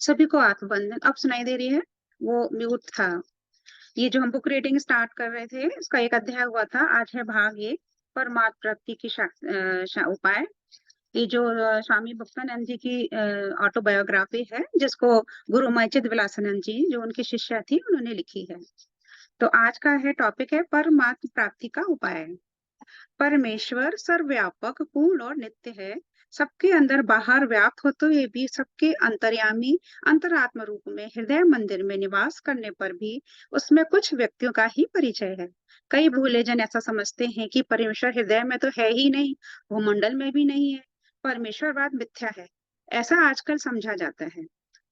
सभी को आत्मबंधन अब सुनाई दे रही है। वो म्यूट था। ये जो हम बुक रीडिंग स्टार्ट कर रहे थे, इसका एक अध्याय हुआ था। आज है भाग ये, परमात्म प्राप्ति की उपाय। ये जो स्वामी भक्तानंद जी की ऑटोबायोग्राफी है, जिसको गुरु मैचिद विलासानंद जी, जो उनकी शिष्या थी, उन्होंने लिखी है। तो आज का है टॉपिक है परमात्म प्राप्ति का उपाय। परमेश्वर सर्वव्यापक, पूर्ण और नित्य है। सबके अंदर बाहर व्याप्त होते हुए भी सबके अंतर्यामी अंतरात्म रूप में हृदय मंदिर में निवास करने पर भी उसमें कुछ व्यक्तियों का ही परिचय है। कई भोले जन ऐसा समझते हैं कि परमेश्वर हृदय में तो है ही नहीं, भूमंडल में भी नहीं है। परमेश्वरवाद मिथ्या है, ऐसा आजकल समझा जाता है।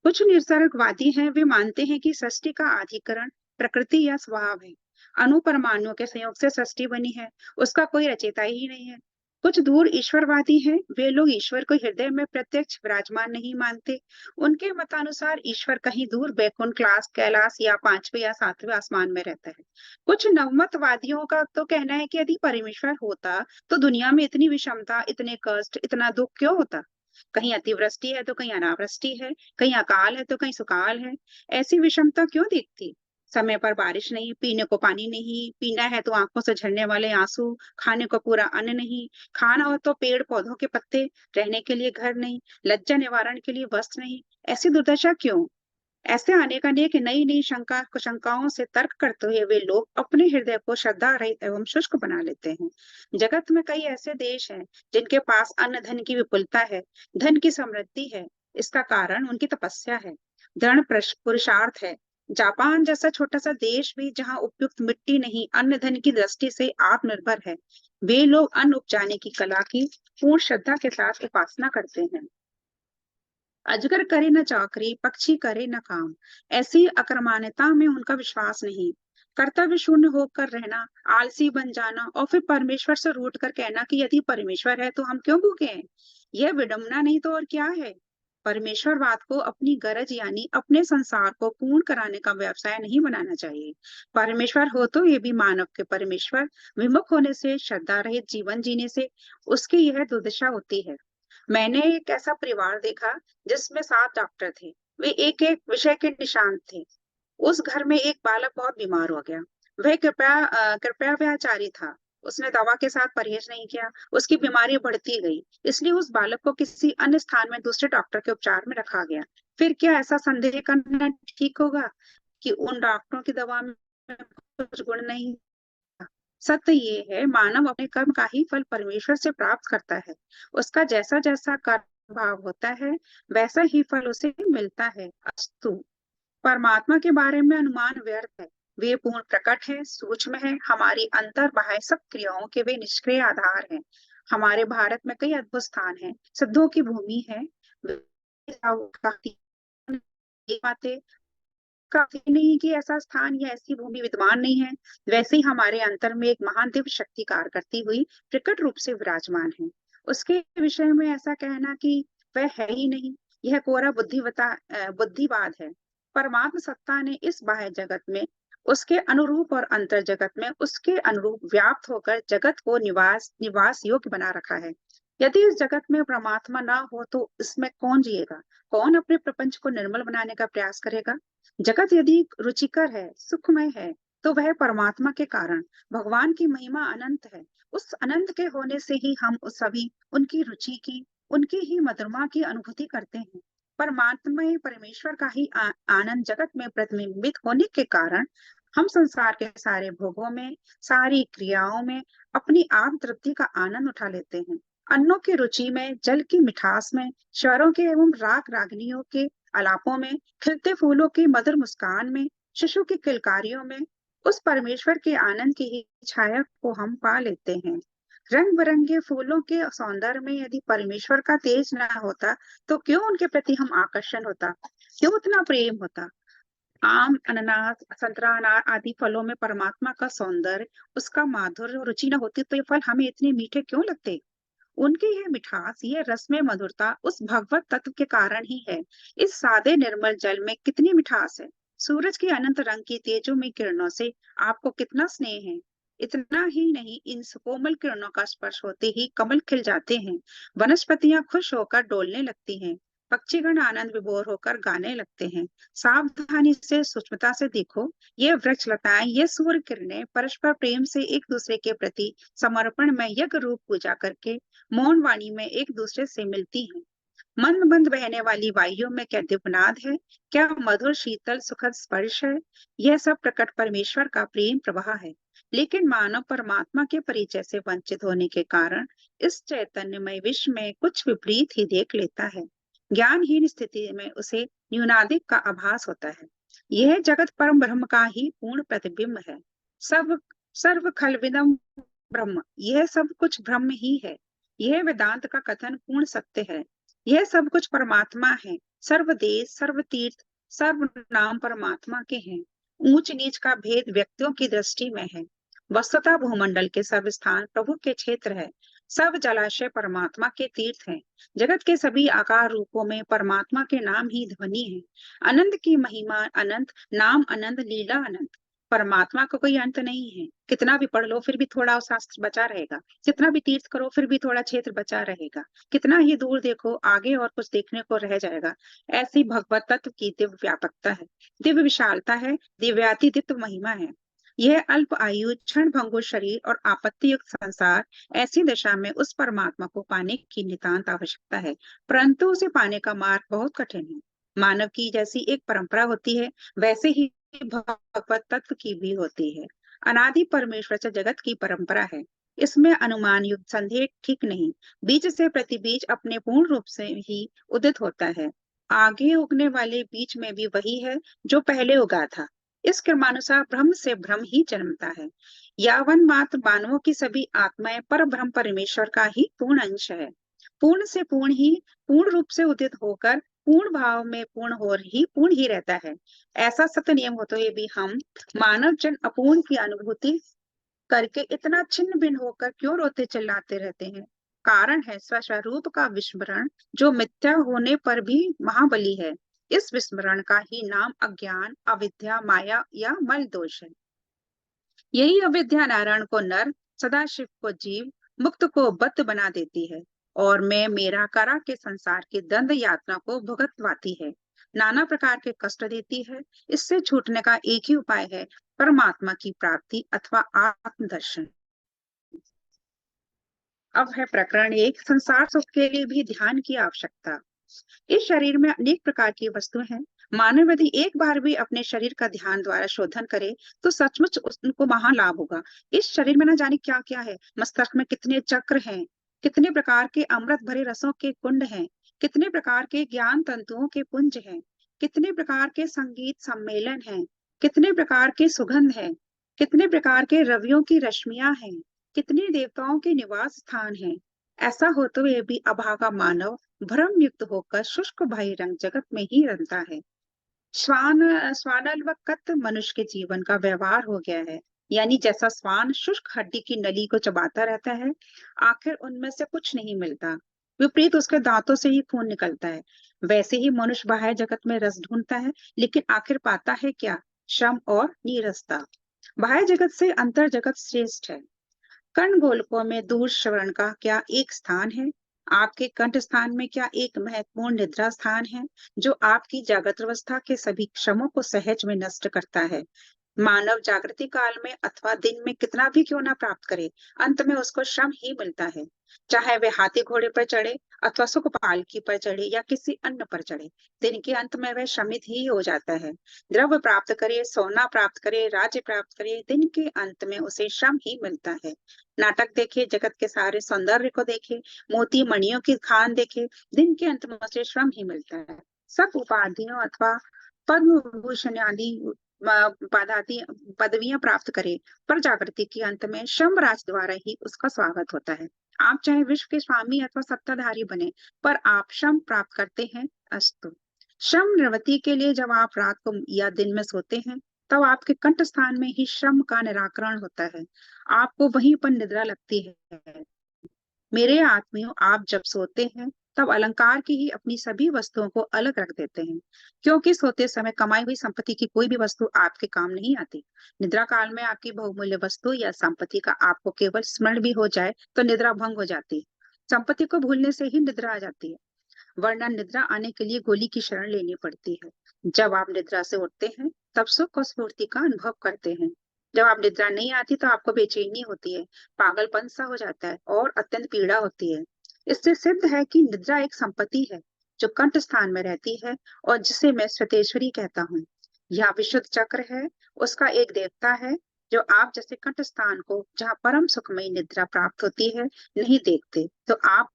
कुछ निसर्गवादी हैं, वे मानते हैं कि सृष्टि का अधिकरण प्रकृति या स्वभाव है। अणु परमाणुओं के संयोग से सृष्टि बनी है, उसका कोई रचयिता ही नहीं है। कुछ दूर ईश्वरवादी हैं, वे लोग ईश्वर को हृदय में प्रत्यक्ष विराजमान नहीं मानते। उनके मतानुसार ईश्वर कहीं दूर बैकुंठ, क्लास, कैलाश या पांचवें या सातवें आसमान में रहता है। कुछ नवमतवादियों का तो कहना है कि यदि परमेश्वर होता तो दुनिया में इतनी विषमता, इतने कष्ट, इतना दुख क्यों होता। कहीं अतिवृष्टि है तो कहीं अनावृष्टि है, कहीं अकाल है तो कहीं सुकाल है। ऐसी विषमता क्यों दिखती। समय पर बारिश नहीं, पीने को पानी नहीं, पीना है तो आंखों से झरने वाले आंसू, खाने को पूरा अन्न नहीं, खाना हो तो पेड़ पौधों के पत्ते, रहने के लिए घर नहीं, लज्जा निवारण के लिए वस्त्र नहीं। ऐसी दुर्दशा क्यों। ऐसे अनेक अनेक नई नई शंकाओं से तर्क करते हुए वे लोग अपने हृदय को श्रद्धा रहित एवं शुष्क बना लेते हैं। जगत में कई ऐसे देश हैं जिनके पास अन्न धन की विपुलता है, धन की समृद्धि है। इसका कारण उनकी तपस्या है, दृढ़ पुरुषार्थ है। जापान जैसा छोटा सा देश भी, जहाँ उपयुक्त मिट्टी नहीं, अन्न धन की दृष्टि से आत्मनिर्भर है, वे लोग अन्न उपजाने की कला की पूर्ण श्रद्धा के साथ उपासना करते हैं। अजगर करे न चाकरी, पक्षी करे न काम, ऐसी अकर्मण्यता में उनका विश्वास नहीं। कर्तव्य शून्य होकर रहना, आलसी बन जाना और फिर परमेश्वर से रूठ कर कहना कि यदि परमेश्वर है तो हम क्यों भूखे हैं। यह विडंबना नहीं तो और क्या है। परमेश्वरवाद को अपनी गरज यानी अपने संसार को पूर्ण कराने का व्यवसाय नहीं बनाना चाहिए। परमेश्वर हो तो ये भी मानव के परमेश्वर विमुख होने से, श्रद्धा रहित जीवन जीने से उसकी यह दुर्दशा होती है। मैंने एक ऐसा परिवार देखा जिसमें 7 डॉक्टर थे। वे एक एक विषय के निष्णात थे। उस घर में एक बालक बहुत बीमार हो गया। वह कृपया व्याचारी था। उसने दवा के साथ परहेज नहीं किया, उसकी बीमारी बढ़ती गई। इसलिए उस बालक को किसी अन्य स्थान में दूसरे डॉक्टर के उपचार में रखा गया। फिर क्या ऐसा संदेह करना ठीक होगा कि उन डॉक्टरों की दवा में कुछ गुण नहीं। सत्य ये है, मानव अपने कर्म का ही फल परमेश्वर से प्राप्त करता है। उसका जैसा जैसा कर्म भाव होता है, वैसा ही फल उसे मिलता है। अस्तु। परमात्मा के बारे में अनुमान व्यर्थ है। वे पूर्ण प्रकट है, सूक्ष्म है, हमारी अंतर बाह्य सब क्रियाओं के वे निष्क्रिय आधार हैं। हमारे भारत में कई अद्भुत स्थान हैं, सिद्धों की भूमि है। बातें काफी नहीं कि ऐसा स्थान या ऐसी भूमि विद्यमान नहीं है। वैसे ही हमारे अंतर में एक महान दिव्य शक्ति कार्य करती हुई प्रकट रूप से विराजमान है। उसके विषय में ऐसा कहना कि वह है ही नहीं, यह कोरा बुद्धिवाद है। परमात्म सत्ता ने इस बाह्य जगत में उसके अनुरूप और अंतर जगत में उसके अनुरूप व्याप्त होकर जगत को निवास योग्य बना रखा है। यदि इस जगत में परमात्मा ना हो तो इसमें कौन जिएगा, कौन अपने प्रपंच को निर्मल बनाने का प्रयास करेगा। जगत यदि रुचिकर है, सुखमय है, तो वह परमात्मा के कारण। भगवान की महिमा अनंत है। उस अनंत के होने से ही हम उस सभी उनकी रुचि की, उनकी ही मधुरमा की अनुभूति करते हैं। परमात्मा ही परमेश्वर का ही आनंद जगत में प्रतिबिंबित होने के कारण हम संसार के सारे भोगों में, सारी क्रियाओं में अपनी आत्म तृप्ति का आनंद उठा लेते हैं। अन्नों की रुचि में, जल की मिठास में, स्वरों के एवं राग रागनियों के आलापों में, खिलते फूलों की मधुर मुस्कान में, शिशु की किलकारियों में, उस परमेश्वर के आनंद की ही छाया को हम पा लेते हैं। रंग बिरंगे फूलों के सौंदर्य में यदि परमेश्वर का तेज ना होता तो क्यों उनके प्रति हम आकर्षण होता, क्यों उतना प्रेम होता। आम, अनानास, संतरा, अनार आदि फलों में परमात्मा का सौंदर्य, उसका माधुर्य और रुचि न होती तो ये फल हमें इतने मीठे क्यों लगते। उनकी यह मिठास, यह रस में मधुरता उस भगवत तत्व के कारण ही है। इस सादे निर्मल जल में कितनी मिठास है। सूरज की अनंत रंग की तेजोमय किरणों से आपको कितना स्नेह है। इतना ही नहीं, इन सुकोमल किरणों का स्पर्श होते ही कमल खिल जाते हैं, वनस्पतियां खुश होकर डोलने लगती हैं, पक्षीगण आनंद विभोर होकर गाने लगते हैं। सावधानी से सूक्ष्मता से देखो, ये वृक्ष लताएं, ये सूर्य किरणें परस्पर प्रेम से एक दूसरे के प्रति समर्पण में यज्ञ रूप पूजा करके मौन वाणी में एक दूसरे से मिलती हैं। मंद मंद बहने वाली वायुओं में क्या दिव्यनाद है, क्या मधुर शीतल सुखद स्पर्श है। यह सब प्रकट परमेश्वर का प्रेम प्रवाह है। लेकिन मानव परमात्मा के परिचय से वंचित होने के कारण इस चैतन्यमय विश्व में कुछ विपरीत ही देख लेता है। ज्ञानहीन स्थिति में उसे न्यूनाधिक का आभास होता है। यह जगत परम ब्रह्म का ही पूर्ण प्रतिबिंब है। सब सर्व खलविदम ब्रह्म, यह सब कुछ ब्रह्म ही है। यह वेदांत का कथन पूर्ण सत्य है। यह सब कुछ परमात्मा है। सर्व देश सर्व तीर्थ सर्व नाम परमात्मा के हैं। ऊंच नीच का भेद व्यक्तियों की दृष्टि में है। वस्तुतः भूमंडल के सब स्थान प्रभु के क्षेत्र है। सब जलाशय परमात्मा के तीर्थ हैं। जगत के सभी आकार रूपों में परमात्मा के नाम ही ध्वनि है। अनंत की महिमा अनंत, नाम अनंत, लीला अनंत। परमात्मा का कोई अंत नहीं है। कितना भी पढ़ लो फिर भी थोड़ा शास्त्र बचा रहेगा। कितना भी तीर्थ करो फिर भी थोड़ा क्षेत्र बचा रहेगा। कितना ही दूर देखो आगे और कुछ देखने को रह जाएगा। ऐसी भगवत तत्व की दिव्य व्यापकता है, दिव्य विशालता है, दिव्यातिदिव्य महिमा है। यह अल्प आयु क्षण भंगुर शरीर और आपत्ति युक्त संसार, ऐसी दशा में उस परमात्मा को पाने की नितांत आवश्यकता है। परंतु उसे पाने का मार्ग बहुत कठिन है। मानव की जैसी एक परंपरा होती है, वैसे ही भगवत तत्व की भी होती है। अनादि परमेश्वर से जगत की परंपरा है। इसमें अनुमान युक्त संदेह ठीक नहीं। बीज से प्रतिबीज अपने पूर्ण रूप से ही उदित होता है। आगे उगने वाले बीज में भी वही है जो पहले उगा था। इस क्रमानुसार ब्रह्म से ब्रह्म ही जन्मता है। यावन मात्र मानवों की सभी आत्माएं पर ब्रह्म परमेश्वर का ही पूर्ण अंश है। पूर्ण से पूर्ण ही पूर्ण रूप से उदित होकर पूर्ण भाव में पूर्ण ही रहता है। ऐसा सत्य नियम होते हुए भी हम मानव जन अपूर्ण की अनुभूति करके इतना छिन्न भिन्न होकर क्यों रोते चिल्लाते रहते हैं। कारण है स्वस्वरूप का विस्मरण, जो मिथ्या होने पर भी महाबली है। इस विस्मरण का ही नाम अज्ञान, अविद्या, माया या मल दोष है। यही अविद्या नारायण को नर, सदाशिव को जीव, मुक्त को बद्ध बना देती है और मैं मेरा करा के संसार की दंड यातना को भुगतवाती है, नाना प्रकार के कष्ट देती है। इससे छूटने का एक ही उपाय है, परमात्मा की प्राप्ति अथवा आत्मदर्शन। अब है प्रकरण एक, संसार सुख के लिए भी ध्यान की आवश्यकता। इस शरीर में अनेक प्रकार की वस्तुएं हैं। मानव यदि एक बार भी अपने शरीर का ध्यान द्वारा शोधन करे तो सचमुच उनको महा लाभ होगा। इस शरीर में न जाने क्या क्या है। मस्तिष्क में कितने चक्र हैं, कितने प्रकार के अमृत भरे रसों के कुंड हैं, कितने प्रकार के ज्ञान तंतुओं के पुंज हैं, कितने प्रकार के संगीत सम्मेलन हैं, कितने प्रकार के सुगंध हैं, कितने प्रकार के रवियों की रश्मियां हैं, कितने देवताओं के निवास स्थान हैं। ऐसा होते हुए भी अभागा मानव भ्रम युक्त होकर शुष्क बहिरंग जगत में ही रमता है। स्वानलवकत मनुष्य के जीवन का व्यवहार हो गया है। यानी जैसा स्वान शुष्क हड्डी की नली को चबाता रहता है, आखिर उनमें से कुछ नहीं मिलता, विपरीत उसके दांतों से ही खून निकलता है, वैसे ही मनुष्य बाह्य जगत में रस ढूंढता है, लेकिन आखिर पाता है क्या? श्रम और नीरसता। बाह्य जगत से अंतर जगत श्रेष्ठ है। कर्ण गोलकों में दूर श्रवण का क्या एक स्थान है? आपके कंठ स्थान में क्या एक महत्वपूर्ण निद्रा स्थान है, जो आपकी जागृत अवस्था के सभी श्रमों को सहज में नष्ट करता है? मानव जागृति काल में अथवा दिन में कितना भी क्यों ना प्राप्त करे, अंत में उसको श्रम ही मिलता है। चाहे वह हाथी घोड़े पर चढ़े अथवा सुख पालकी पर चढ़े या किसी अन्य पर चढ़े, दिन के अंत में वह श्रमित ही हो जाता है। द्रव्य प्राप्त करे, सोना प्राप्त करे, राज्य प्राप्त करे, दिन के अंत में उसे श्रम ही मिलता है। नाटक देखे, जगत के सारे सौंदर्य को देखे, मोती मणियों की खान देखे, दिन के अंत में उसे श्रम ही मिलता है। सब उपाधियों अथवा पद्म विभूषण आदि पदाति पदवियां प्राप्त करे, पर जागृति के अंत में श्रम राज द्वारा ही उसका स्वागत होता है। आप चाहे विश्व के स्वामी अथवा सत्ताधारी बने, पर आप श्रम प्राप्त करते हैं। अस्तु। श्रम निवृत्ति के लिए जब आप रात को या दिन में सोते हैं, तब आपके कंठ स्थान में ही श्रम का निराकरण होता है। आपको वहीं पर निद्रा लगती है। मेरे आत्मियों, आप जब सोते हैं तब अलंकार की ही अपनी सभी वस्तुओं को अलग रख देते हैं, क्योंकि सोते समय कमाई हुई संपत्ति की कोई भी वस्तु आपके काम नहीं आती। निद्रा काल में आपकी बहुमूल्य वस्तु या संपत्ति का आपको केवल स्मरण भी हो जाए तो निद्रा भंग हो जाती है। संपत्ति को भूलने से ही निद्रा आ जाती है। वरना निद्रा आने के लिए गोली की शरण लेनी पड़ती है। जब आप निद्रा से उठते हैं तब सुख और स्फूर्ति का अनुभव करते हैं। जब आप निद्रा नहीं आती तो आपको बेचैनी होती है, पागलपन सा हो जाता है और अत्यंत पीड़ा होती है। इससे सिद्ध है कि निद्रा एक संपत्ति है जो कंठ स्थान में रहती है और जिसे मैं श्वेतेश्वरी कहता हूँ। यह विशुद्ध चक्र है, उसका एक देवता है जो आप जैसे कंठ स्थान को, जहाँ परम सुखमयी निद्रा प्राप्त होती है, नहीं देखते। तो आप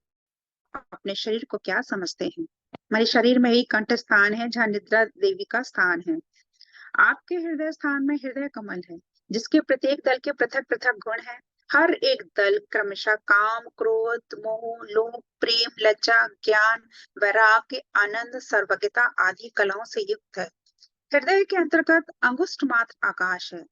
अपने शरीर को क्या समझते हैं? हमारे शरीर में ही कंठ स्थान है जहाँ निद्रा देवी का स्थान है। आपके हृदय स्थान में हृदय कमल है जिसके प्रत्येक दल के पृथक पृथक गुण हैं। हर एक दल क्रमशः काम, क्रोध, मोह, लोभ, प्रेम, लज्जा, ज्ञान, वैराग्य, आनंद, सर्वज्ञता आदि कलाओं से युक्त है। हृदय के अंतर्गत अंगुष्ठ मात्र आकाश है।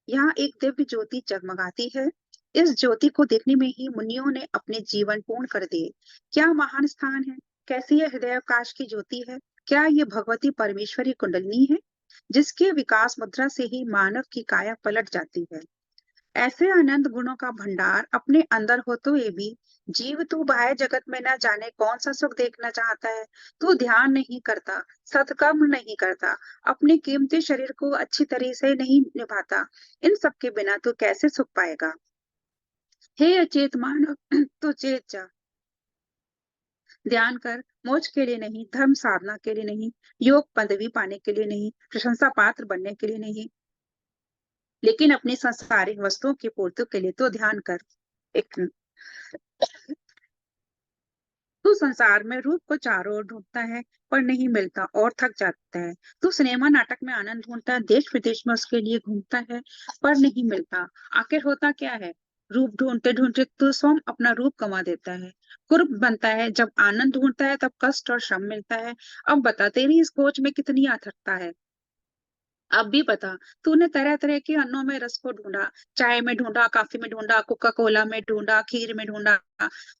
यहाँ एक दिव्य ज्योति जगमगाती है। इस ज्योति को देखने में ही मुनियों ने अपने जीवन पूर्ण कर दिए। क्या महान स्थान है! कैसी यह हृदयाकाश की ज्योति है! क्या ये भगवती परमेश्वरी कुंडलिनी है जिसके विकास मुद्रा से ही मानव की काया पलट जाती है। ऐसे अनंत गुणों का भंडार अपने अंदर हो तो ये भी जीव तू बाह्य जगत में न जाने कौन सा सुख देखना चाहता है। तू ध्यान नहीं करता, सत्कर्म नहीं करता, अपने कीमती शरीर को अच्छी तरह से नहीं निभाता। इन सब के बिना तू कैसे सुख पाएगा? हे अचेत मानव, तू चेत जा, ध्यान कर। मोक्ष के लिए नहीं, धर्म साधना के लिए नहीं, योग पदवी पाने के लिए नहीं, प्रशंसा पात्र बनने के लिए नहीं, लेकिन अपनी सांसारिक वस्तुओं की पूर्ति के लिए तो ध्यान कर। एक तू संसार में रूप को चारों ओर ढूंढता है पर नहीं मिलता और थक जाता है। तू सिनेमा नाटक में आनंद ढूंढता है, देश विदेश में उसके लिए घूमता है पर नहीं मिलता। आखिर होता क्या है? रूप ढूंढते ढूंढते तू स्वयं अपना रूप गंवा देता है। कुरूप बनता है। जब आनंद ढूंढता है तब कष्ट और श्रम मिलता है। अब बता, तेरी इस खोज में कितनी आथर्ता है? अब भी बता, तूने तरह तरह के अन्नों में रस को ढूंढा, चाय में ढूंढा, कॉफी में ढूंढा, कोका कोला में ढूंढा, खीर में ढूंढा,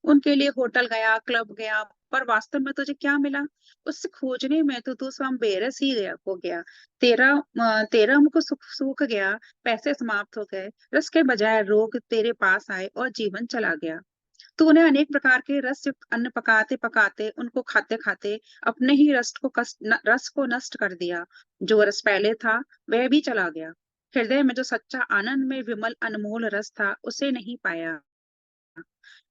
उनके लिए होटल गया, क्लब गया, पर वास्तव में तुझे क्या मिला? उससे खोजने में तो तू स्वयं बेरस ही गया हो गया। तेरा मुख सूख गया, पैसे समाप्त हो गए, रस के बजाय रोग तेरे पास आए और जीवन चला गया। तूने अनेक प्रकार के रस युक्त अन्न पकाते पकाते, उनको खाते खाते अपने ही रस को नष्ट कर दिया। जो रस पहले था वह भी चला गया। हृदय में जो सच्चा आनंद में विमल अनमोल रस था उसे नहीं पाया।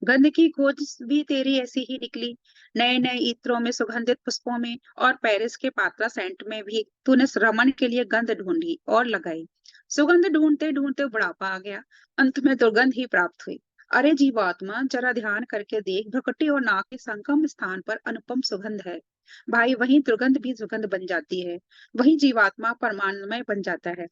गंध की खोज भी तेरी ऐसी ही निकली। नए नए इत्रों में, सुगंधित पुष्पों में और पेरिस के पात्रा सेंट में भी तूने रमन के लिए गंध ढूंढी और लगाई। सुगंध ढूंढते ढूंढते बुढ़ापा आ गया, अंत में दुर्गंध ही प्राप्त हुई। अरे जीवात्मा, जरा ध्यान करके देख, भ्रुकुटी और नाक के संगम स्थान पर अनुपम सुगंध है। भाई, वही दुर्गंध भी सुगंध बन जाती है, वही जीवात्मा परमाणुमय बन जाता है।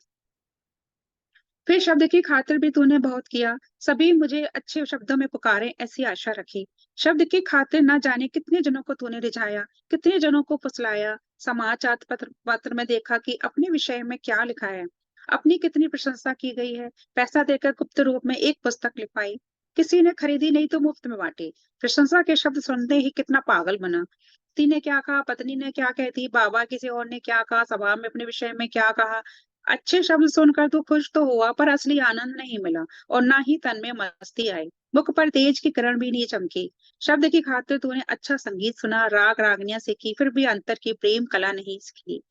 फिर शब्द की खातिर भी तूने बहुत किया। सभी मुझे अच्छे शब्दों में पुकारे ऐसी आशा रखी। शब्द की खातिर न जाने कितने जनों को तूने रिझाया, कितने जनों को फुसलाया। समाचार पत्र पत्र में देखा कि अपने विषय में क्या लिखा है, अपनी कितनी प्रशंसा की गई है। पैसा देकर गुप्त रूप में एक पुस्तक लिखवाई, किसी ने खरीदी नहीं तो मुफ्त में बांटी। प्रशंसा के शब्द सुनते ही कितना पागल बना। पति ने क्या कहा, पत्नी ने क्या कहती, बाबा किसी और ने क्या कहा, सभा में अपने विषय में क्या कहा। अच्छे शब्द सुनकर तू खुश तो हुआ पर असली आनंद नहीं मिला और ना ही तन में मस्ती आई। मुख पर तेज की किरण भी नहीं चमकी। शब्द की खातिर तूने अच्छा संगीत सुना, राग रागनियां सीखी, फिर भी अंतर की प्रेम कला नहीं सीखी।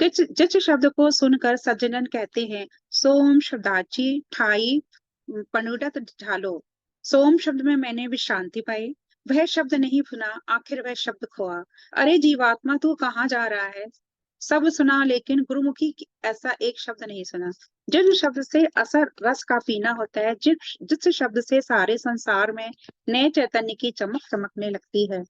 किच जिस शब्द को सुनकर सज्जनन कहते हैं, सोम शब्दाची ठाई पनुडत झालो। सोम शब्द में मैंने विश्रांति पाई। वह शब्द नहीं सुना, आखिर वह शब्द खोआ। अरे जीवात्मा, तू कहाँ जा रहा है? सब सुना लेकिन गुरुमुखी ऐसा एक शब्द नहीं सुना। जिस शब्द से असर रस का पीना होता है, जिस जिस शब्द से सारे संसार में नए चैतन्य की चमक चमकने लगती है।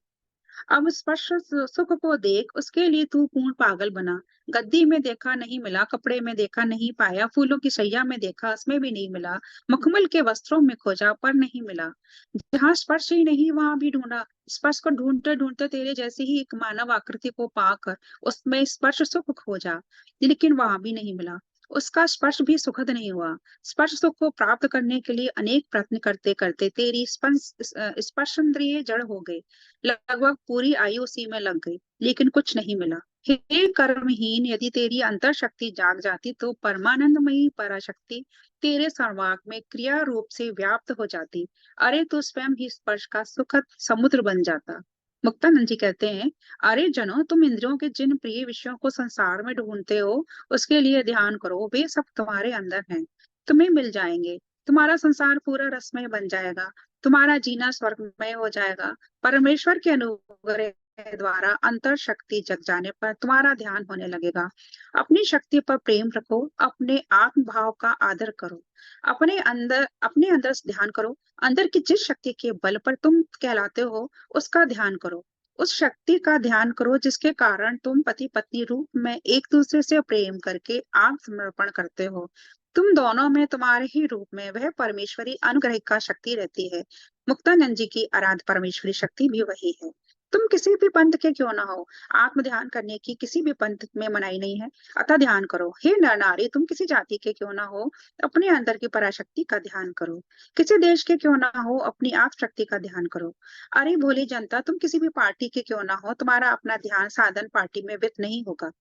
अब स्पर्श सुख को देख, उसके लिए तू पूर्ण पागल बना। गद्दी में देखा नहीं मिला, कपड़े में देखा नहीं पाया, फूलों की सैया में देखा, उसमें भी नहीं मिला। मखमल के वस्त्रों में खोजा पर नहीं मिला। जहाँ स्पर्श ही नहीं वहां भी ढूंढा। स्पर्श को ढूंढते ढूंढते तेरे जैसी ही एक मानव आकृति को पाकर उसमें स्पर्श सुख खोजा, लेकिन वहां भी नहीं मिला। उसका स्पर्श भी सुखद नहीं हुआ। स्पर्श सुख को प्राप्त करने के लिए अनेक प्रयत्न करते करते तेरी स्पर्शेंद्रिय जड़ हो गई। लगभग पूरी आयु उसी में लग गई, लेकिन कुछ नहीं मिला। हे कर्महीन, यदि तेरी अंतर शक्ति जाग जाती तो परमानंदमयी पराशक्ति तेरे सर्वांग में क्रिया रूप से व्याप्त हो जाती। अरे, तो स्वयं ही स्पर्श का सुखद समुद्र बन जाता। मुक्तानंद जी कहते हैं, अरे जनो, तुम इंद्रियों के जिन प्रिय विषयों को संसार में ढूंढते हो, उसके लिए ध्यान करो, वे सब तुम्हारे अंदर हैं, तुम्हें मिल जाएंगे। तुम्हारा संसार पूरा रसमय बन जाएगा, तुम्हारा जीना स्वर्गमय हो जाएगा। परमेश्वर के अनुग्रह द्वारा अंतर शक्ति जग जाने पर तुम्हारा ध्यान होने लगेगा। अपनी शक्ति पर प्रेम रखो, अपने आत्म भाव का आदर करो, अपने अंदर ध्यान करो। अंदर की जिस शक्ति के बल पर तुम कहलाते हो, उसका ध्यान करो। उस शक्ति का ध्यान करो जिसके कारण तुम पति पत्नी रूप में एक दूसरे से प्रेम करके आत्मसमर्पण करते हो। तुम दोनों में, तुम्हारे ही रूप में, वह परमेश्वरी अनुग्रह का शक्ति रहती है। मुक्तानंद जी की आराध्य परमेश्वरी शक्ति भी वही है। तुम किसी भी पंथ के क्यों ना हो, आत्म ध्यान करने की किसी भी पंथ में मनाही नहीं है। अतः ध्यान करो। हे नर नारी, तुम किसी जाति के क्यों ना हो, अपने अंदर की पराशक्ति का ध्यान करो। किसी देश के क्यों ना हो, अपनी आप शक्ति का ध्यान करो। अरे भोली जनता, तुम किसी भी पार्टी के क्यों ना हो, तुम्हारा अपना ध्यान साधन पार्टी में व्यक्त नहीं होगा।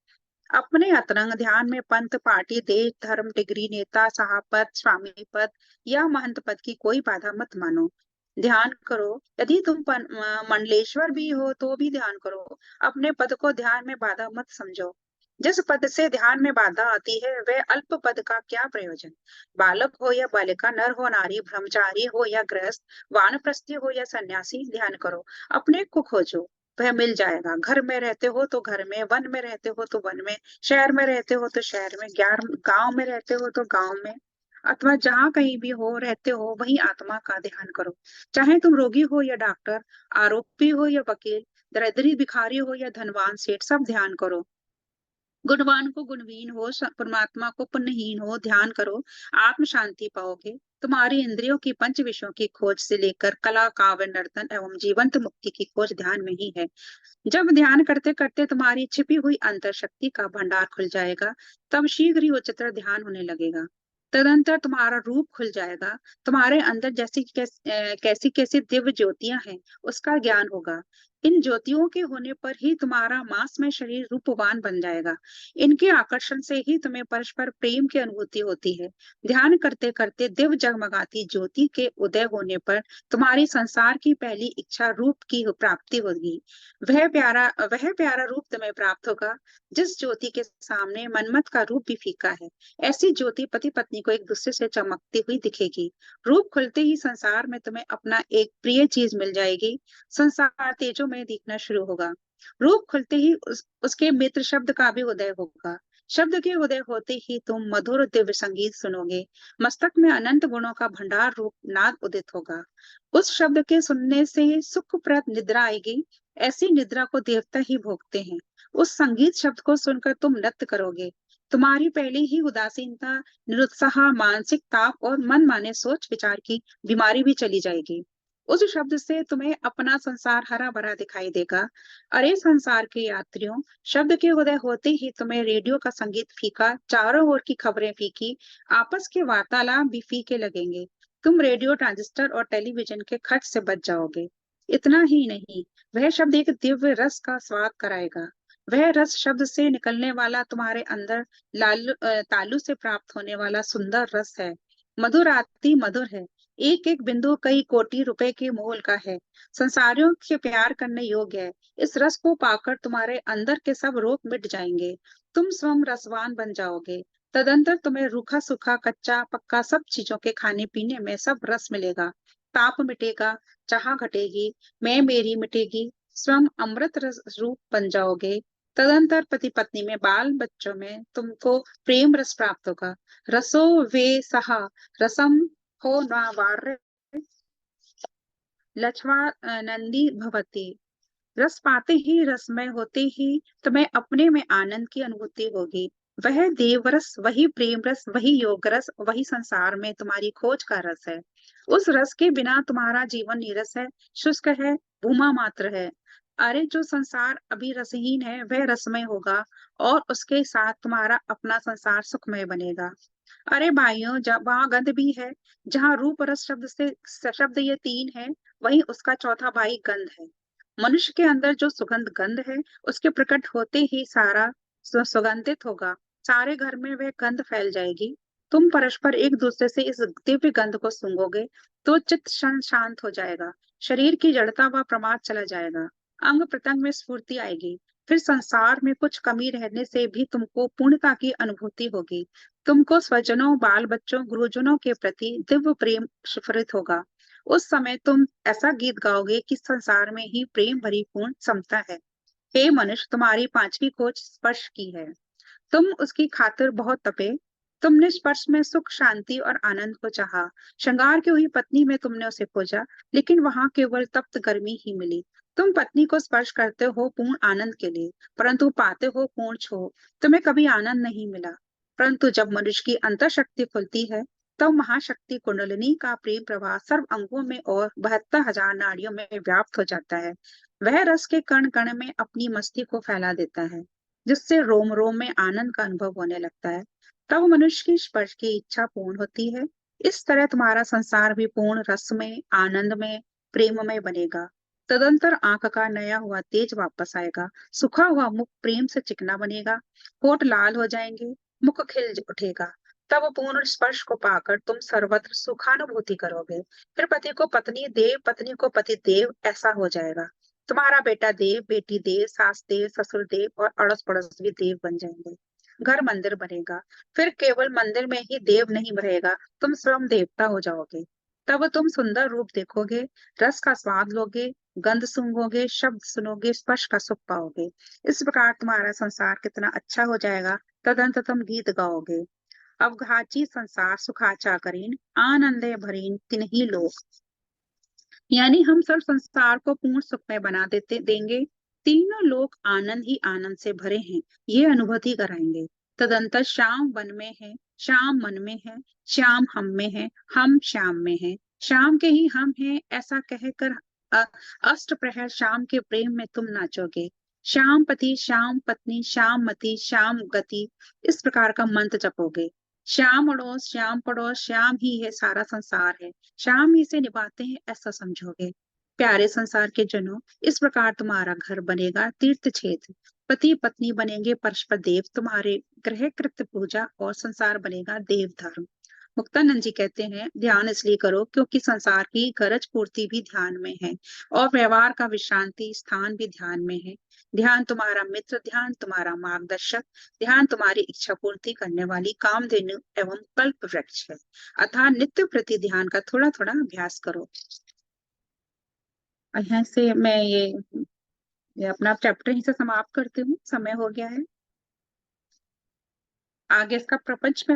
अपने अंतरंग ध्यान में पंथ, पार्टी, देश, धर्म, डिग्री, नेता, सभापद, स्वामी पद या महंत पद की कोई बाधा मत मानो। ध्यान करो। यदि तुम मंडलेश्वर भी हो तो भी ध्यान करो। अपने पद को ध्यान में बाधा मत समझो। जिस पद से ध्यान में बाधा आती है, वह अल्प पद का क्या प्रयोजन। बालक हो या बालिका, नर हो नारी, ब्रह्मचारी हो या गृहस्थ, वानप्रस्थी हो या सन्यासी, ध्यान करो। अपने को खोजो, वह मिल जाएगा। घर में रहते हो तो घर में, वन में रहते हो तो वन में, शहर में रहते हो तो शहर में, गांव में रहते हो तो गांव में, अथवा जहां कहीं भी हो रहते हो, वहीं आत्मा का ध्यान करो। चाहे तुम रोगी हो या डॉक्टर, आरोपी हो या वकील, दरिद्री भिखारी हो या धनवान सेठ, सब ध्यान करो। गुणवान को गुणहीन हो, परमात्मा को पुण्यहीन हो, ध्यान करो। आत्म शांति पाओगे। तुम्हारी इंद्रियों की पंच विषयों की खोज से लेकर कला, काव्य, नर्तन एवं जीवंत मुक्ति की खोज ध्यान में ही है। जब ध्यान करते करते तुम्हारी छिपी हुई अंतर शक्ति का भंडार खुल जाएगा, तब शीघ्र ही उच्चतर ध्यान होने लगेगा। तदंतर तुम्हारा रूप खुल जाएगा। तुम्हारे अंदर कैसी कैसी दिव्य ज्योतियां हैं, उसका ज्ञान होगा। इन ज्योतियों के होने पर ही तुम्हारा मांसमय शरीर रूपवान बन जाएगा। इनके आकर्षण से ही तुम्हें परस्पर प्रेम की अनुभूति होती है। ध्यान करते करते दिव्य जगमगाती ज्योति के उदय होने पर तुम्हारी संसार की पहली इच्छा रूप की प्राप्ति होगी। वह प्यारा रूप तुम्हें प्राप्त होगा जिस ज्योति के सामने मनमत का रूप भी फीका है। ऐसी ज्योति पति पत्नी को एक दूसरे से चमकती हुई दिखेगी। रूप खुलते ही संसार में तुम्हें अपना एक प्रिय चीज मिल जाएगी। संसार तेजो में दिखना शुरू होगा। रूप खुलते ही उसके मित्र शब्द का भी उदय होगा। शब्द के उदय होते ही तुम मधुर दिव्य संगीत सुनोगे। मस्तक में अनंत गुणों का भंडार रूप नाद उदित होगा। उस शब्द के सुनने से सुखप्रद निद्रा आएगी। ऐसी निद्रा को देवता ही भोगते हैं। उस संगीत शब्द को सुनकर तुम नृत्य करोगे। तुम्हारी पहले ही उदासीनता, निरुत्साह, मानसिक ताप और मन माने सोच विचार की बीमारी भी चली जाएगी। उस शब्द से तुम्हें अपना संसार हरा भरा दिखाई देगा। अरे संसार के यात्रियों, शब्द के उदय होते ही तुम्हें रेडियो का संगीत फीका, चारों ओर की खबरें फीकी, आपस के वार्तालाप भी फीके लगेंगे। तुम रेडियो, ट्रांजिस्टर और टेलीविजन के खर्च से बच जाओगे। इतना ही नहीं, वह शब्द एक दिव्य रस का स्वाद कराएगा। वह रस शब्द से निकलने वाला तुम्हारे अंदर तालु से प्राप्त होने वाला सुंदर रस है। मधुर आती मधुर है। एक एक बिंदु कई कोटि रुपए के मोल का है। संसारियों के प्यार करने योग्य है। इस रस को पाकर तुम्हारे अंदर के सब रोग मिट जाएंगे। तुम स्वयं रसवान बन जाओगे। तदंतर तुम्हें रूखा सूखा, कच्चा पक्का सब चीजों के खाने पीने में सब रस मिलेगा। ताप मिटेगा, चाह घटेगी, मैं मेरी मिटेगी। स्वयं अमृत रस रूप बन जाओगे। तदंतर पति पत्नी में, बाल बच्चों में तुमको प्रेम रस प्राप्त होगा। रसो वे सहा रसम हो न वार्य लक्ष्मा नंदी भवती। रस पाते ही, रसमय होते ही तुम्हें अपने में आनंद की अनुभूति होगी। वह देव रस, वही प्रेम रस, वही योग रस, वही संसार में तुम्हारी खोज का रस है। उस रस के बिना तुम्हारा जीवन नीरस है, शुष्क है, भूमा मात्र है। अरे जो संसार अभी रसहीन है, वह रसमय होगा और उसके साथ तुम्हारा अपना संसार सुखमय बनेगा। अरे भाइयों, वहां गंध भी है। जहाँ रूप रस शब्द ये तीन है, वही उसका चौथा भाई गंध है। मनुष्य के अंदर जो सुगंध गंध है, उसके प्रकट होते ही सारा सुगंधित होगा। सारे घर में वह गंध फैल जाएगी। तुम परस्पर एक दूसरे से इस दिव्य गंध को सूंघोगे तो चित्त शांत हो जाएगा। शरीर की जड़ता व प्रमाद चला जाएगा। अंग प्रत्यंग में स्फूर्ति आएगी। फिर संसार में कुछ कमी रहने से भी तुमको पूर्णता की अनुभूति होगी। तुमको स्वजनों, बाल बच्चों, गुरुजनों के प्रति दिव्य प्रेम स्फुरित होगा। उस समय तुम ऐसा गीत गाओगे कि संसार में ही प्रेम भरी पूर्ण समता है। हे मनुष्य, तुम्हारी पांचवी खोज स्पर्श की है। तुम उसकी खातिर बहुत तपे। तुमने स्पर्श में सुख, शांति और आनंद को चाहा। श्रृंगार की हुई पत्नी में तुमने उसे खोजा, लेकिन वहां केवल तप्त गर्मी ही मिली। तुम पत्नी को स्पर्श करते हो पूर्ण आनंद के लिए, परंतु पाते हो पूर्ण क्षोभ। तुम्हें कभी आनंद नहीं मिला। परंतु जब मनुष्य की अंतर शक्ति खुलती है, तब महाशक्ति कुंडलिनी का प्रेम प्रवाह सर्व अंगों में और 72,000 नाड़ियों में व्याप्त हो जाता है। वह रस के कण कण में अपनी मस्ती को फैला देता है, जिससे रोम रोम में आनंद का अनुभव होने लगता है। तब मनुष्य की स्पर्श की इच्छा पूर्ण होती है। इस तरह तुम्हारा संसार भी पूर्ण रस में, आनंद में, प्रेम में बनेगा। तदंतर आंख का नया हुआ तेज वापस आएगा। सूखा हुआ मुख प्रेम से चिकना बनेगा। होठ लाल हो जाएंगे। मुख खिल उठेगा। तब पूर्ण स्पर्श को पाकर तुम सर्वत्र सुखानुभूति करोगे। फिर पति को पत्नी देव, पत्नी को पति देव ऐसा हो जाएगा। तुम्हारा बेटा देव, बेटी देव, सास देव, ससुर देव और अड़ोस पड़ोस भी देव बन जाएंगे। घर मंदिर बनेगा। फिर केवल मंदिर में ही देव नहीं रहेगा, तुम स्वयं देवता हो जाओगे। तब तुम सुंदर रूप देखोगे, रस का स्वाद लोगे, गंध सूंघोगे, शब्द सुनोगे, स्पर्श का सुख पाओगे। इस प्रकार तुम्हारा संसार कितना अच्छा हो जाएगा। तदंत तुम गीत गाओगे। अवघाची संसार सुखाचा करीन, आनंदे भरीन तिन्ही लोक। यानी हम सब संसार को पूर्ण सुखमय बना देंगे। तीनों लोग आनंद ही आनंद से भरे हैं, ये अनुभूति कराएंगे। तदंतर श्याम वन में है, श्याम मन में है, श्याम हम में है, हम श्याम में है, श्याम के ही हम हैं, ऐसा कहकर अ- अष्ट प्रहर श्याम के प्रेम में तुम नाचोगे। श्याम पति, श्याम पत्नी, श्याम मति, श्याम गति, इस प्रकार का मंत्र जपोगे। श्याम अड़ोस, श्याम पड़ोस, श्याम ही है, सारा संसार है, शाम ही से निभाते हैं, ऐसा समझोगे। प्यारे संसार के जनों, इस प्रकार तुम्हारा घर बनेगा तीर्थ क्षेत्र। पति पत्नी बनेंगे परस्पर देव, तुम्हारे ग्रह कृत्य पूजा, और संसार बनेगा देव धर्म। मुक्तानंद जी कहते हैं, ध्यान इसलिए करो क्योंकि संसार की गरज पूर्ति भी ध्यान में है, और व्यवहार का विश्रांति स्थान भी ध्यान में है। ध्यान तुम्हारा मित्र, ध्यान तुम्हारा मार्गदर्शक, ध्यान तुम्हारी इच्छा पूर्ति करने वाली कामधेनु एवं कल्प वृक्ष है। अतः नित्य प्रति ध्यान का थोड़ा थोड़ा अभ्यास करो। यहाँ से मैं ये अपना चैप्टर यहीं से समाप्त करती हूँ, समय हो गया है। आगे इसका प्रपंच में